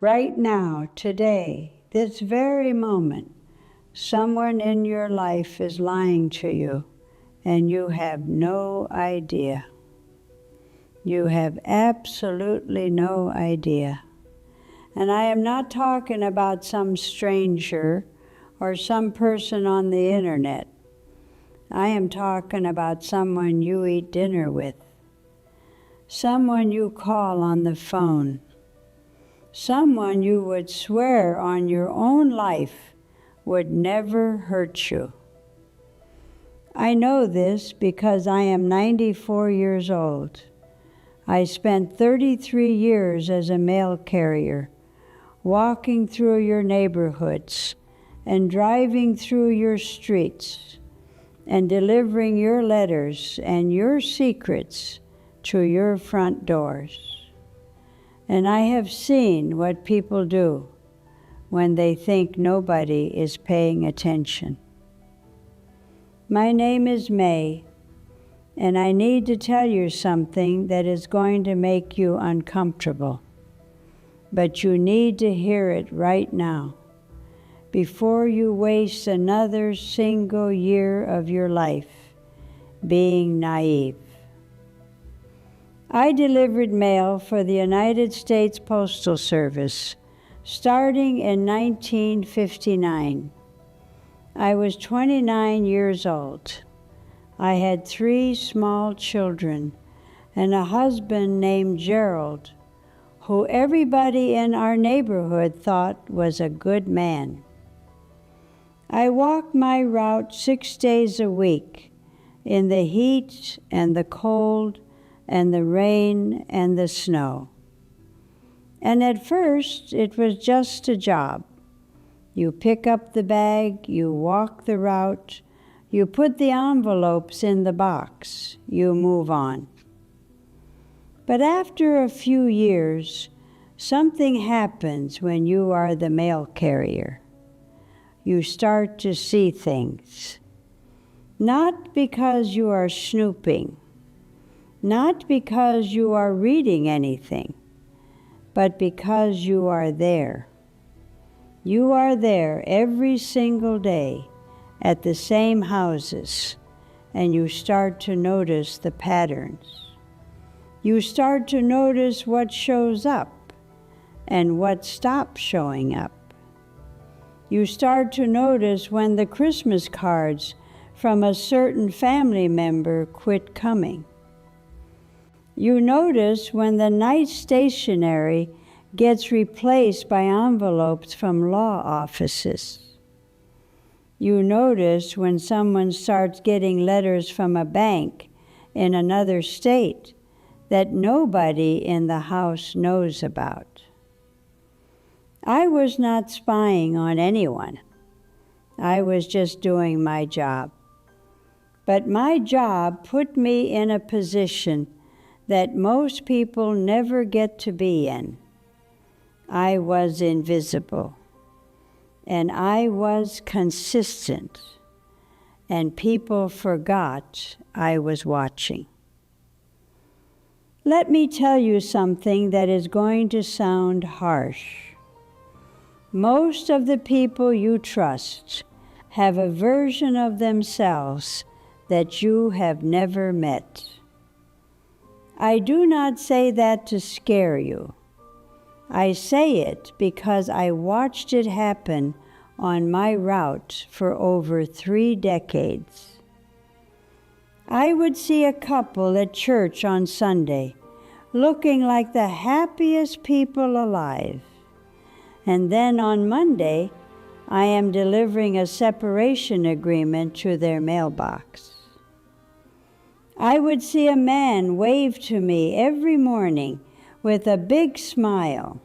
Right now, today, this very moment, someone in your life is lying to you, and you have no idea. You have absolutely no idea. And I am not talking about some stranger or some person on the internet. I am talking about someone you eat dinner with, someone you call on the phone, someone you would swear on your own life would never hurt you. I know this because I am 94 years old. I spent 33 years as a mail carrier, walking through your neighborhoods and driving through your streets and delivering your letters and your secrets to your front doors. And I have seen what people do when they think nobody is paying attention. My name is May, and I need to tell you something that is going to make you uncomfortable. But you need to hear it right now, before you waste another single year of your life being naive. I delivered mail for the United States Postal Service starting in 1959. I was 29 years old. I had 3 small children and a husband named Gerald, who everybody in our neighborhood thought was a good man. I walked my route 6 days a week in the heat and the cold and the rain and the snow. And at first, it was just a job. You pick up the bag, you walk the route, you put the envelopes in the box, you move on. But after a few years, something happens when you are the mail carrier. You start to see things. Not because you are snooping, not because you are reading anything, but because you are there. You are there every single day at the same houses, and you start to notice the patterns. You start to notice what shows up and what stops showing up. You start to notice when the Christmas cards from a certain family member quit coming. You notice when the night stationery gets replaced by envelopes from law offices. You notice when someone starts getting letters from a bank in another state that nobody in the house knows about. I was not spying on anyone. I was just doing my job. But my job put me in a position that most people never get to be in. I was invisible, and I was consistent, and people forgot I was watching. Let me tell you something that is going to sound harsh. Most of the people you trust have a version of themselves that you have never met. I do not say that to scare you. I say it because I watched it happen on my route for over 3 decades. I would see a couple at church on Sunday looking like the happiest people alive. And then on Monday, I am delivering a separation agreement to their mailbox. I would see a man wave to me every morning with a big smile,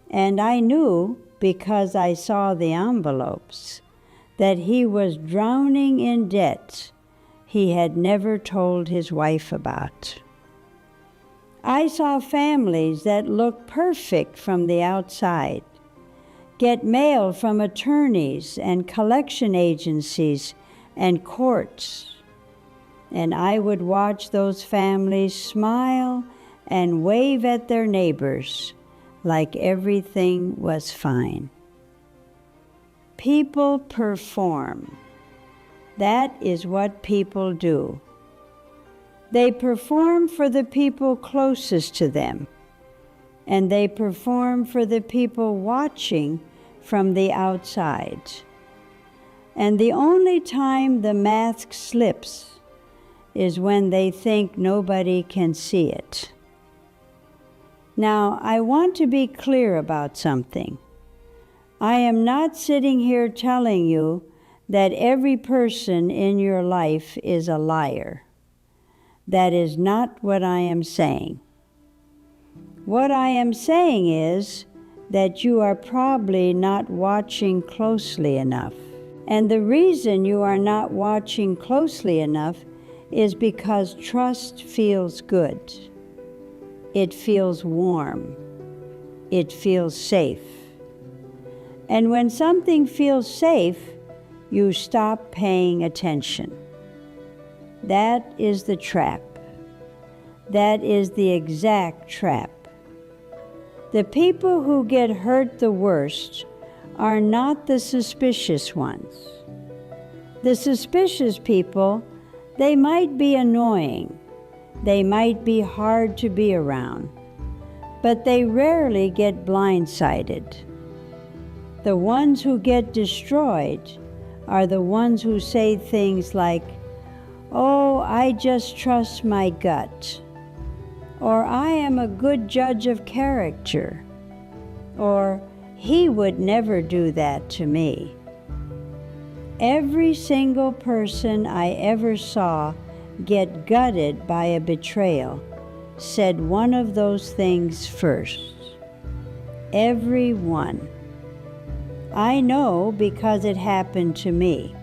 and I knew, because I saw the envelopes, that he was drowning in debt he had never told his wife about. I saw families that looked perfect from the outside get mail from attorneys and collection agencies and courts, and I would watch those families smile and wave at their neighbors like everything was fine. People perform. That is what people do. They perform for the people closest to them, and they perform for the people watching from the outside. And the only time the mask slips is when they think nobody can see it. Now, I want to be clear about something. I am not sitting here telling you that every person in your life is a liar. That is not what I am saying. What I am saying is that you are probably not watching closely enough. And the reason you are not watching closely enough is because trust feels good. It feels warm. It feels safe. And when something feels safe, you stop paying attention. That is the trap. That is the exact trap. The people who get hurt the worst are not the suspicious ones. The suspicious people, they might be annoying. They might be hard to be around, but they rarely get blindsided. The ones who get destroyed are the ones who say things like, "Oh, I just trust my gut," or "I am a good judge of character," or "He would never do that to me." Every single person I ever saw get gutted by a betrayal said one of those things first. Every one. I know because it happened to me.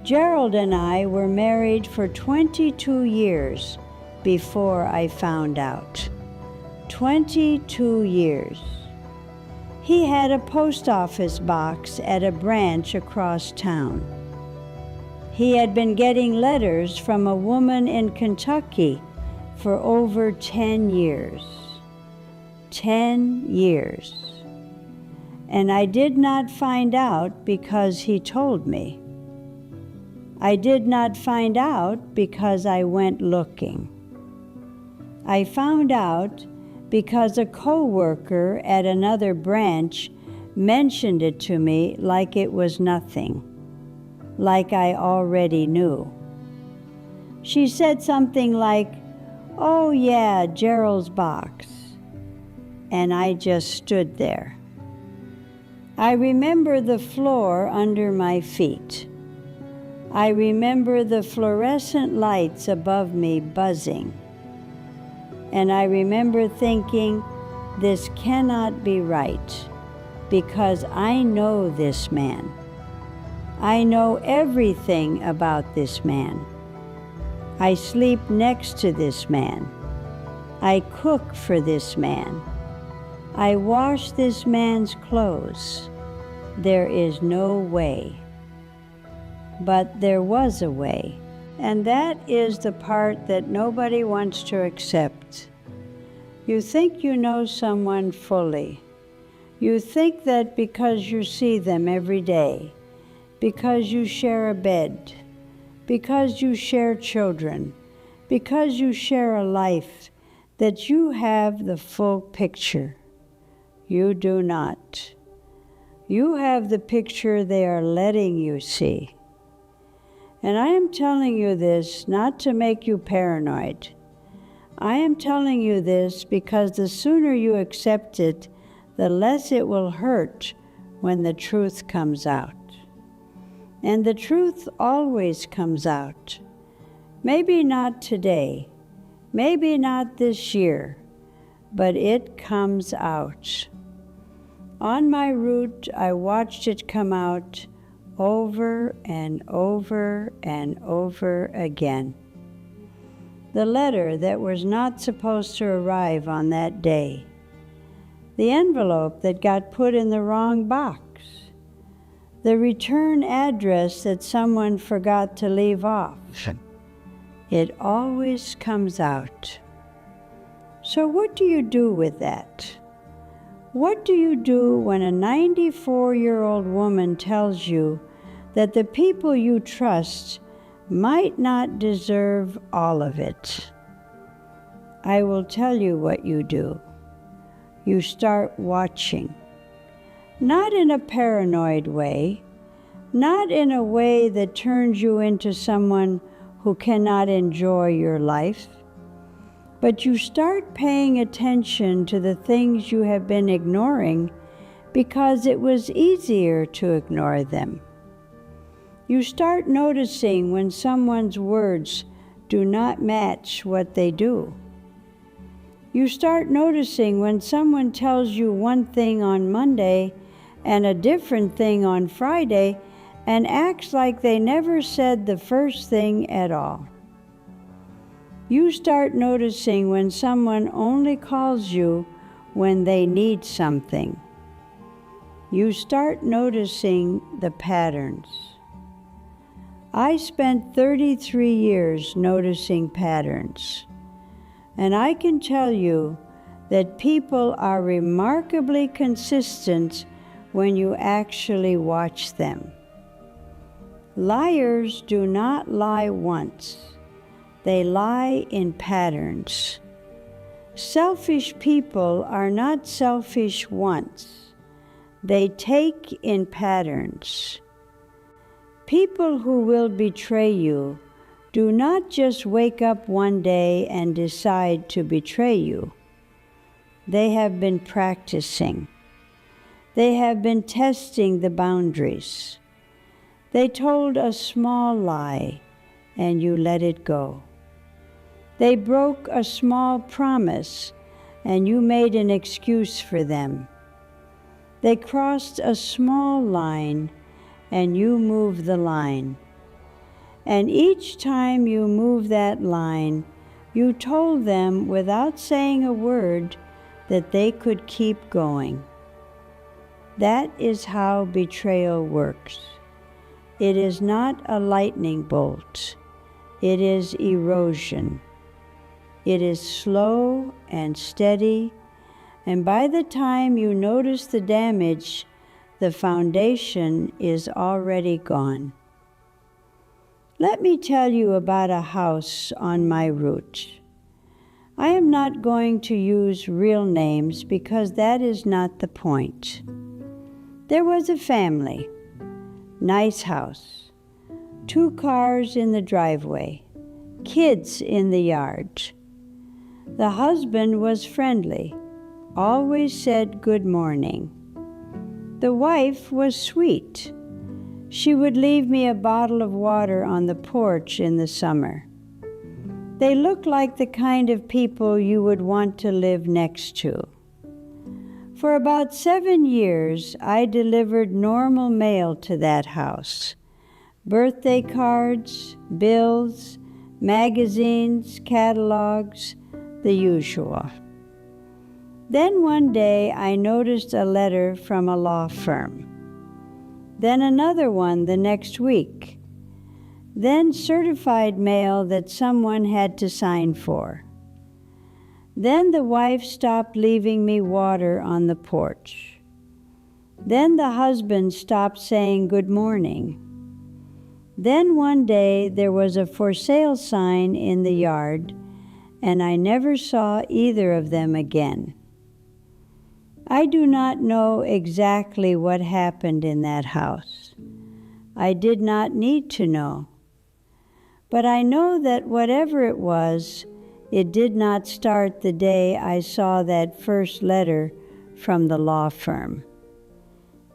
Gerald and I were married for 22 years before I found out. 22 years. He had a post office box at a branch across town. He had been getting letters from a woman in Kentucky for over 10 years. 10 years. And I did not find out because he told me. I did not find out because I went looking. I found out because a co-worker at another branch mentioned it to me like it was nothing, like I already knew. She said something like, "Oh yeah, Gerald's box." And I just stood there. I remember the floor under my feet. I remember the fluorescent lights above me buzzing. And I remember thinking, this cannot be right, because I know this man. I know everything about this man. I sleep next to this man. I cook for this man. I wash this man's clothes. There is no way. But there was a way. And that is the part that nobody wants to accept. You think you know someone fully. You think that because you see them every day, because you share a bed, because you share children, because you share a life, that you have the full picture. You do not. You have the picture they are letting you see. And I am telling you this not to make you paranoid. I am telling you this because the sooner you accept it, the less it will hurt when the truth comes out. And the truth always comes out. Maybe not today, maybe not this year, but it comes out. On my route, I watched it come out over and over and over again. The letter that was not supposed to arrive on that day. The envelope that got put in the wrong box. The return address that someone forgot to leave off. It always comes out. So what do you do with that? What do you do when a 94-year-old woman tells you that the people you trust might not deserve all of it? I will tell you what you do. You start watching. Not in a paranoid way, not in a way that turns you into someone who cannot enjoy your life, but you start paying attention to the things you have been ignoring because it was easier to ignore them. You start noticing when someone's words do not match what they do. You start noticing when someone tells you one thing on Monday and a different thing on Friday and acts like they never said the first thing at all. You start noticing when someone only calls you when they need something. You start noticing the patterns. I spent 33 years noticing patterns, and I can tell you that people are remarkably consistent when you actually watch them. Liars do not lie once. They lie in patterns. Selfish people are not selfish once. They take in patterns. People who will betray you do not just wake up one day and decide to betray you. They have been practicing. They have been testing the boundaries. They told a small lie, and you let it go. They broke a small promise, and you made an excuse for them. They crossed a small line, and you moved the line. And each time you moved that line, you told them without saying a word that they could keep going. That is how betrayal works. It is not a lightning bolt. It is erosion. It is slow and steady, and by the time you notice the damage, the foundation is already gone. Let me tell you about a house on my route. I am not going to use real names because that is not the point. There was a family, nice house, 2 cars in the driveway, kids in the yard. The husband was friendly, always said good morning. The wife was sweet. She would leave me a bottle of water on the porch in the summer. They looked like the kind of people you would want to live next to. For about 7 years, I delivered normal mail to that house. Birthday cards, bills, magazines, catalogs, the usual. Then one day I noticed a letter from a law firm. Then another one the next week. Then certified mail that someone had to sign for. Then the wife stopped leaving me water on the porch. Then the husband stopped saying good morning. Then one day there was a for sale sign in the yard, and I never saw either of them again. I do not know exactly what happened in that house. I did not need to know. But I know that whatever it was, it did not start the day I saw that first letter from the law firm.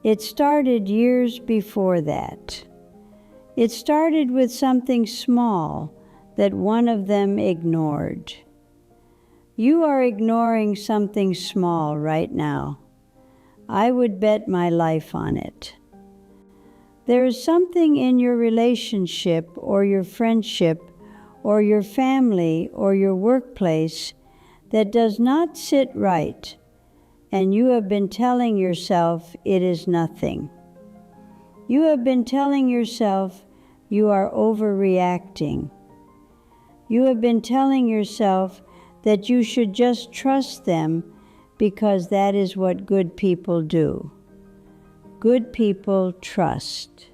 It started years before that. It started with something small that one of them ignored. You are ignoring something small right now. I would bet my life on it. There is something in your relationship or your friendship or your family or your workplace that does not sit right, and you have been telling yourself it is nothing. You have been telling yourself you are overreacting. You have been telling yourself that you should just trust them because that is what good people do. Good people trust.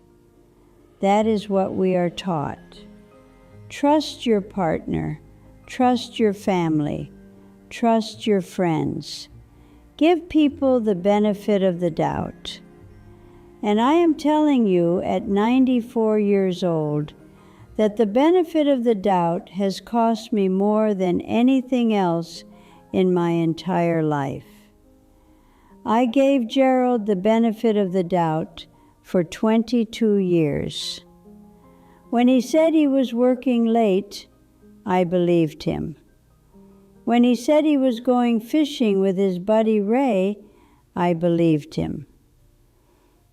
That is what we are taught. Trust your partner. Trust your family. Trust your friends. Give people the benefit of the doubt. And I am telling you at 94 years old that the benefit of the doubt has cost me more than anything else in my entire life. I gave Gerald the benefit of the doubt for 22 years. When he said he was working late, I believed him. When he said he was going fishing with his buddy Ray, I believed him.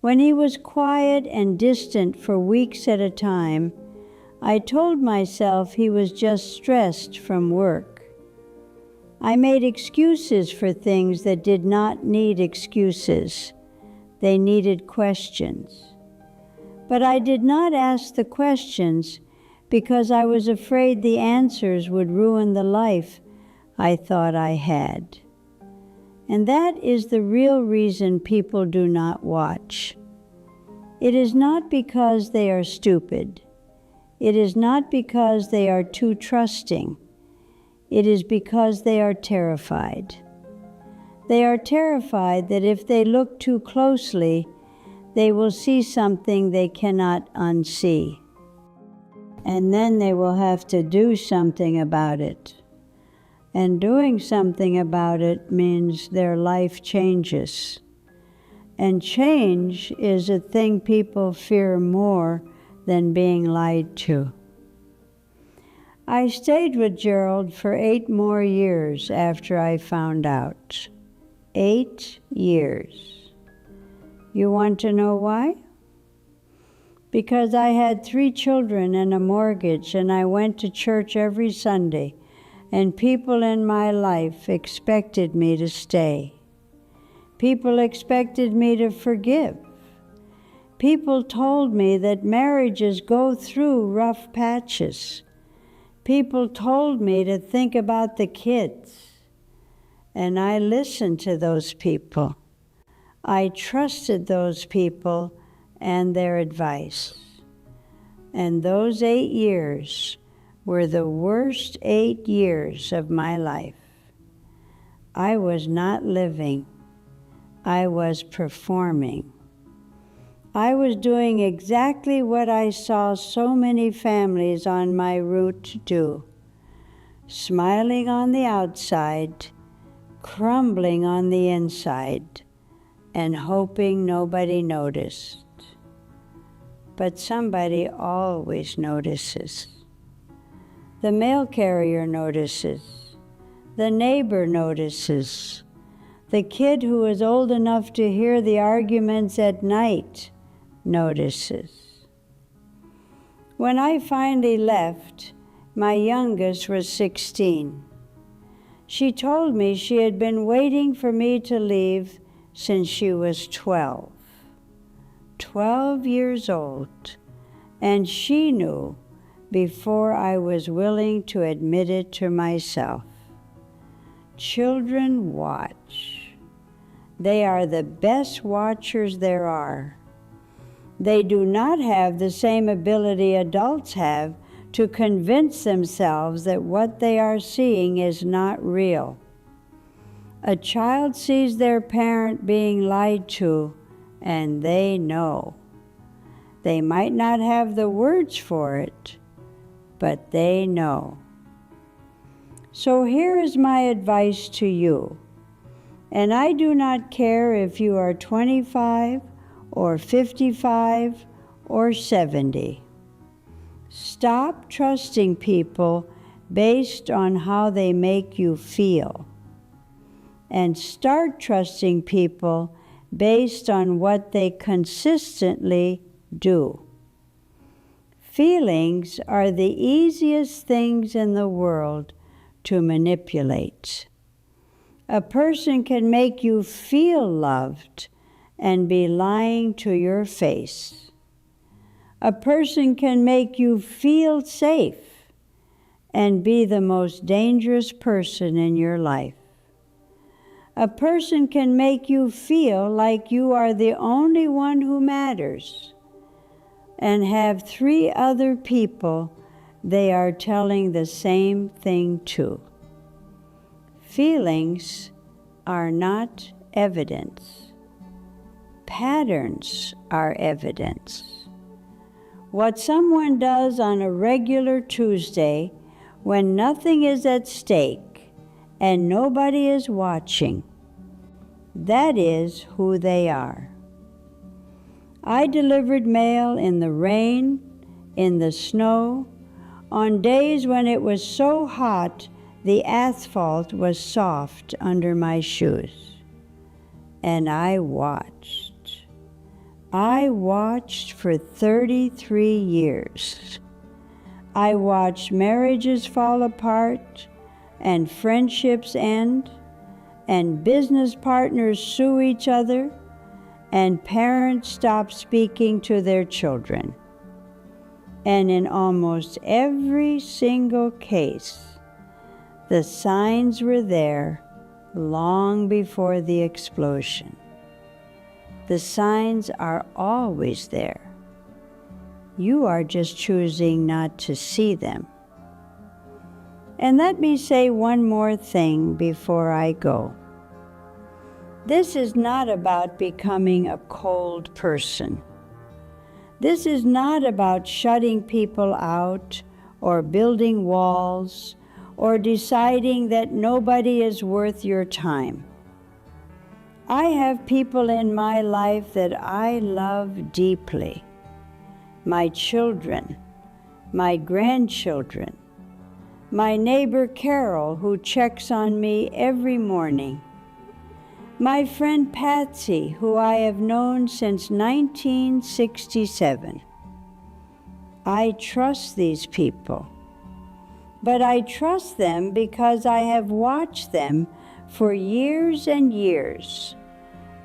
When he was quiet and distant for weeks at a time, I told myself he was just stressed from work. I made excuses for things that did not need excuses. They needed questions. But I did not ask the questions because I was afraid the answers would ruin the life I thought I had. And that is the real reason people do not watch. It is not because they are stupid. It is not because they are too trusting. It is because they are terrified. They are terrified that if they look too closely, they will see something they cannot unsee. And then they will have to do something about it. And doing something about it means their life changes. And change is a thing people fear more than being lied to. I stayed with Gerald for 8 more years after I found out. 8 years. You want to know why? Because I had 3 children and a mortgage, and I went to church every Sunday, and people in my life expected me to stay. People expected me to forgive. People told me that marriages go through rough patches. People told me to think about the kids. And I listened to those people. I trusted those people and their advice. And those 8 years were the worst 8 years of my life. I was not living. I was performing. I was doing exactly what I saw so many families on my route do. Smiling on the outside, crumbling on the inside, and hoping nobody noticed. But somebody always notices. The mail carrier notices. The neighbor notices. The kid who is old enough to hear the arguments at night notices. When I finally left, my youngest was 16. She told me she had been waiting for me to leave since she was 12. 12 years old, and she knew before I was willing to admit it to myself. Children watch. They are the best watchers there are. They do not have the same ability adults have to convince themselves that what they are seeing is not real. A child sees their parent being lied to, and they know. They might not have the words for it, but they know. So here is my advice to you, and I do not care if you are 25 or 55 or 70. Stop trusting people based on how they make you feel, and start trusting people based on what they consistently do. Feelings are the easiest things in the world to manipulate. A person can make you feel loved and be lying to your face. A person can make you feel safe and be the most dangerous person in your life. A person can make you feel like you are the only one who matters, and have 3 other people they are telling the same thing to. Feelings are not evidence. Patterns are evidence. What someone does on a regular Tuesday when nothing is at stake and nobody is watching, that is who they are. I delivered mail in the rain, in the snow, on days when it was so hot the asphalt was soft under my shoes. And I watched. I watched for 33 years. I watched marriages fall apart and friendships end, and business partners sue each other, and parents stop speaking to their children. And in almost every single case, the signs were there long before the explosion. The signs are always there. You are just choosing not to see them. And let me say one more thing before I go. This is not about becoming a cold person. This is not about shutting people out or building walls or deciding that nobody is worth your time. I have people in my life that I love deeply. My children, my grandchildren, my neighbor Carol, who checks on me every morning, my friend Patsy, who I have known since 1967. I trust these people, but I trust them because I have watched them for years and years,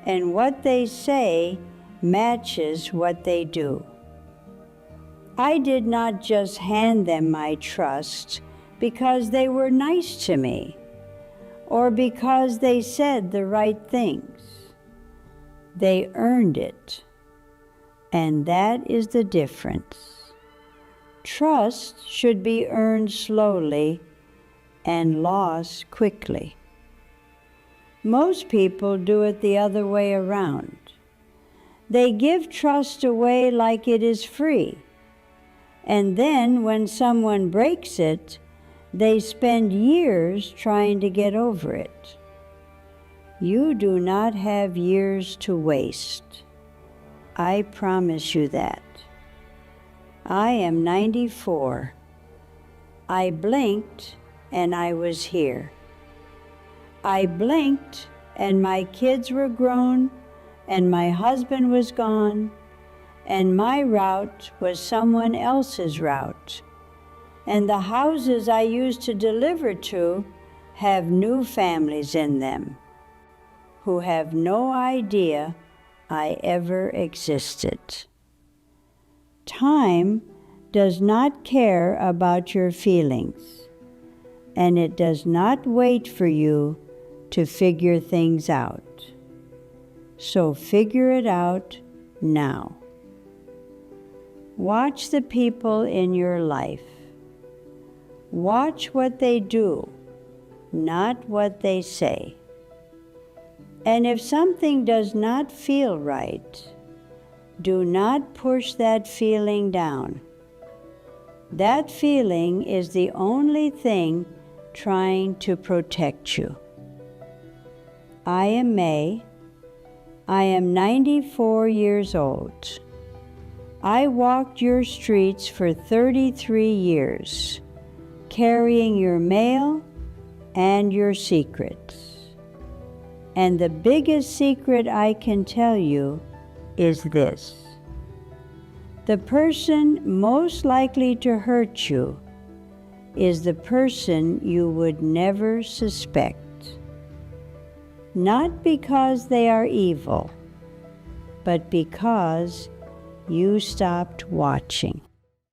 and what they say matches what they do. I did not just hand them my trust because they were nice to me or because they said the right things. They earned it, and that is the difference. Trust should be earned slowly and lost quickly. Most people do it the other way around. They give trust away like it is free, and then when someone breaks it, they spend years trying to get over it. You do not have years to waste. I promise you that. I am 94. I blinked and I was here. I blinked and my kids were grown and my husband was gone and my route was someone else's route. And the houses I used to deliver to have new families in them who have no idea I ever existed. Time does not care about your feelings, and it does not wait for you to figure things out. So figure it out now. Watch the people in your life. Watch what they do, not what they say. And if something does not feel right, do not push that feeling down. That feeling is the only thing trying to protect you. I am May. I am 94 years old. I walked your streets for 33 years, carrying your mail and your secrets. And the biggest secret I can tell you is this: the person most likely to hurt you is the person you would never suspect. Not because they are evil, but because you stopped watching.